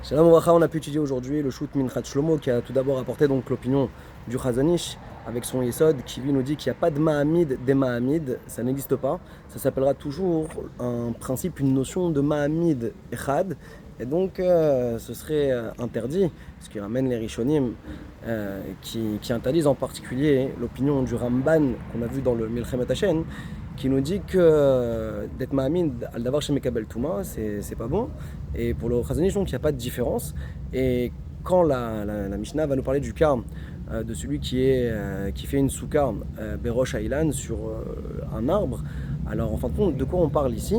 Shalom Obracha, on a pu étudier aujourd'hui le shoot Minchat Shlomo qui a tout d'abord apporté donc l'opinion du Chazon Ish avec son Yesod qui lui nous dit qu'il n'y a pas de Mahamid des Mahamid, ça n'existe pas. Ça s'appellera toujours un principe, une notion de Mahamid Echad. Et donc ce serait interdit, ce qui ramène les Rishonim qui interdisent en particulier l'opinion du Ramban qu'on a vu dans le Milchemet Hashem, qui nous dit que d'être Mahamid al davar chez Mekabel Touma, c'est pas bon. Et pour le Chazon Ish, donc il n'y a pas de différence. Et quand la Mishnah va nous parler du cas de celui qui fait une soukha Berosh Ailan sur un arbre, alors en fin de compte, de quoi on parle ici?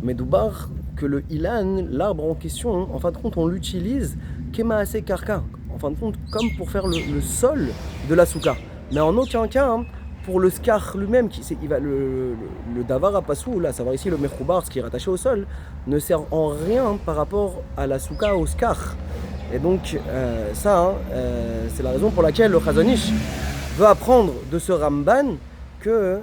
Medoubar, que le Ilan, l'arbre en question, en fin de compte, on l'utilise Kemaase Karka, en fin de compte, comme pour faire le sol de la soukha. Mais en aucun cas, pour le skar lui-même, le davar à passou, là, savoir ici le mechoubar, ce qui est rattaché au sol, ne sert en rien par rapport à la souka, au skar. Et donc, c'est la raison pour laquelle le Chazon Ish veut apprendre de ce Ramban que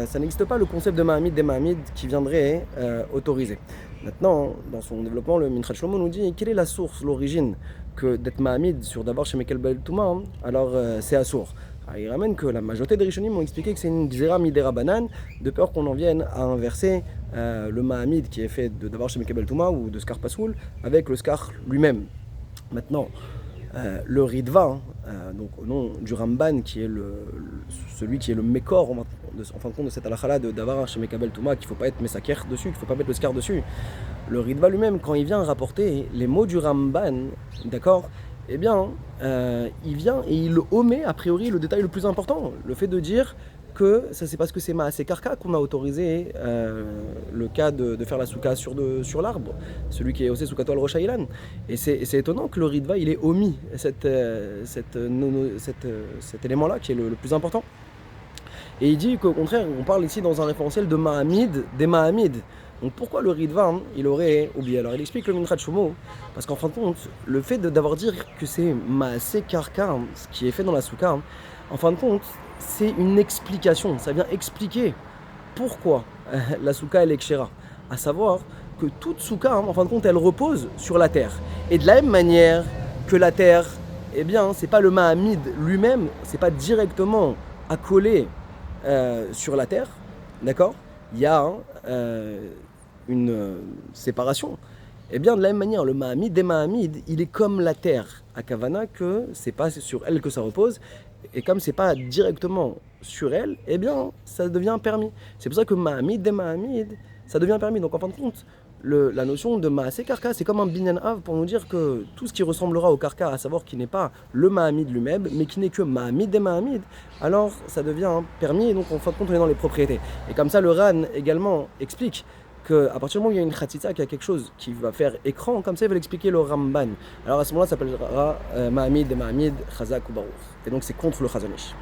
ça n'existe pas le concept de Mahamid des Mahamid qui viendrait autoriser. Maintenant, dans son développement, le Minchat Shlomo nous dit quelle est la source, l'origine que d'être Mahamid sur d'abord chez Mekel Bel Touma, alors c'est Assour. Alors, il ramène que la majorité des Rishonim ont expliqué que c'est une Gzera Midera Banan, de peur qu'on en vienne à inverser le Mahamid qui est fait de d'abord chez Mekel Bel Touma ou de Skar Pasoul avec le Skar lui-même. Maintenant, le Ritva, donc au nom du Ramban, qui est celui qui est le Mekor, en fin de compte, de cette halakha de Davar chez Mekabel Touma, qu'il ne faut pas être Mesaker dessus, qu'il ne faut pas mettre le Skar dessus. Le Ritva lui-même, quand il vient rapporter les mots du Ramban, d'accord, eh bien, il vient et il omet a priori le détail le plus important, le fait de dire que ça c'est parce que c'est Maaseh Karka qu'on a autorisé le cas de faire la souka sur l'arbre, celui qui est aussi soukato al Rosh Ha'ilan. Et c'est étonnant que le Ritva il ait omis cet élément-là qui est le plus important. Et il dit qu'au contraire, on parle ici dans un référentiel de Mahamid, des Mahamid. Donc pourquoi le Ritva, il aurait oublié? Alors il explique le Minchat Shlomo, parce qu'en fin de compte, le fait d'avoir dit que c'est Maaseh Karka, ce qui est fait dans la souka, en fin de compte, c'est une explication. Ça vient expliquer pourquoi la souka elle est kshera. À savoir que toute souka, en fin de compte, elle repose sur la terre. Et de la même manière que la terre, eh bien, c'est pas le Mahamid lui-même, c'est pas directement accolé sur la terre, d'accord? Il y a une séparation. Et bien de la même manière, le Mahamid des Mahamid, il est comme la terre, à Kavana, que c'est pas sur elle que ça repose, et comme c'est pas directement sur elle, eh bien ça devient permis. C'est pour ça que Mahamid des Mahamid, ça devient permis. Donc en fin de compte, la notion de Maaseh Karka, c'est comme un binyan av pour nous dire que tout ce qui ressemblera au Karka, à savoir qui n'est pas le Mahamid lui-même, mais qui n'est que Mahamid des Mahamid, alors ça devient permis, et donc en fin de compte on est dans les propriétés. Et comme ça le Ran également explique qu'à partir du moment où il y a une khatitza, qu'il y a quelque chose qui va faire écran, comme ça il va l'expliquer le Ramban. Alors à ce moment-là ça s'appellera Mahamid des Mahamid, Chazak ou Baruch. Et donc c'est contre le Chazon Ish.